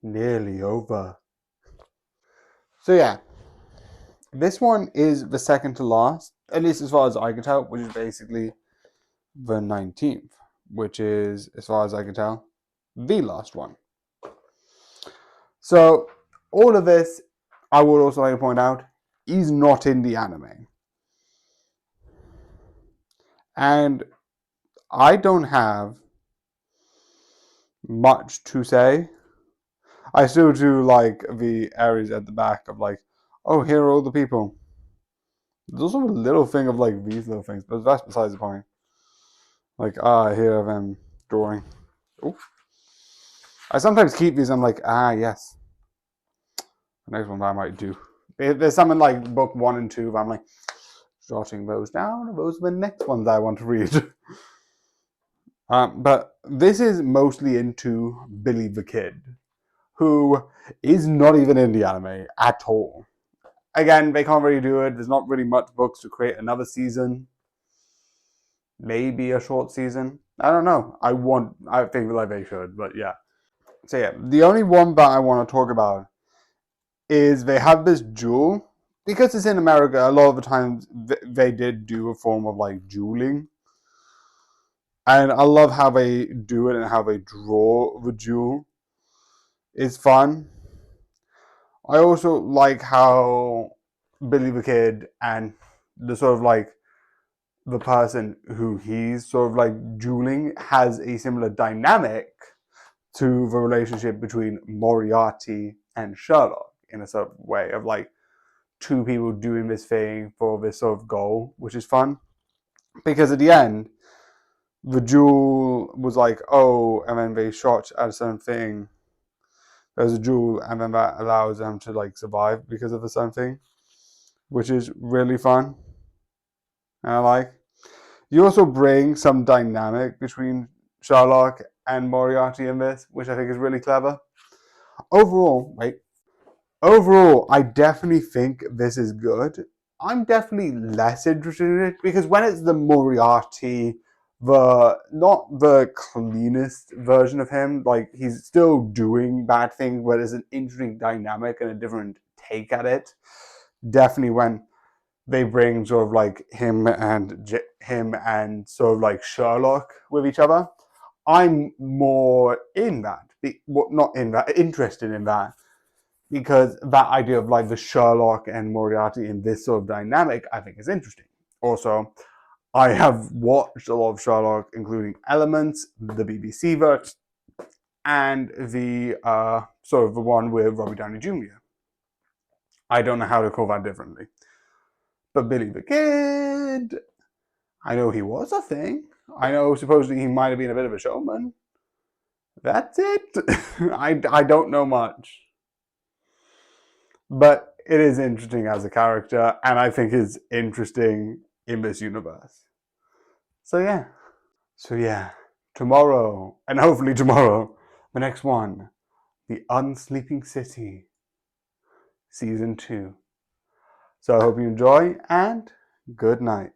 Nearly over. So yeah, this one is the second to last, at least as far as I can tell, which is basically the 19th, which is, as far as I can tell, the last one. So all of this, I would also like to point out, is not in the anime. And I don't have much to say. I still do like the areas at the back of like, oh, here are all the people. There's also a little thing of like these little things, but that's besides the point. Like, here of them drawing. Oof. I sometimes keep these. I'm like, yes. The next one I might do. There's some in like book 1 and 2. I'm like jotting those down. Those are the next ones I want to read. But this is mostly into Billy the Kid, who is not even in the anime at all. Again, they can't really do it. There's not really much books to create another season. Maybe a short season. I don't know. I think like they should, but yeah. So yeah, the only one that I want to talk about is they have this jewel. Because it's in America, a lot of the times they did do a form of like jeweling. And I love how they do it and how they draw the jewel. It's fun. I also like how Billy the Kid and the sort of like the person who he's sort of like jeweling has a similar dynamic to the relationship between Moriarty and Sherlock in a sort of way of like two people doing this thing for this sort of goal, which is fun. Because at the end, the jewel was like, oh, and then they shot at a certain thing. There's a jewel, and then that allows them to like survive because of a certain thing, which is really fun. And I like. You also bring some dynamic between Sherlock and Moriarty in this, which I think is really clever. Overall, wait. Overall, I definitely think this is good. I'm definitely less interested in it because when it's the Moriarty, the not the cleanest version of him, like he's still doing bad things, but it's an interesting dynamic and a different take at it. Definitely when they bring sort of like him and sort of like Sherlock with each other. I'm more in that, not in that, interested in that because that idea of like the Sherlock and Moriarty in this sort of dynamic, I think is interesting. Also, I have watched a lot of Sherlock, including Elements, the BBC version, and the sort of the one with Robbie Downey Jr. I don't know how to call that differently. But Billy the Kid, I know he was a thing. I know supposedly he might have been a bit of a showman. That's it. I don't know much. But it is interesting as a character, and I think is interesting in this universe. So yeah. So yeah. Tomorrow, and hopefully tomorrow, the next one, The Unsleeping City, Season 2. So I hope you enjoy, and good night.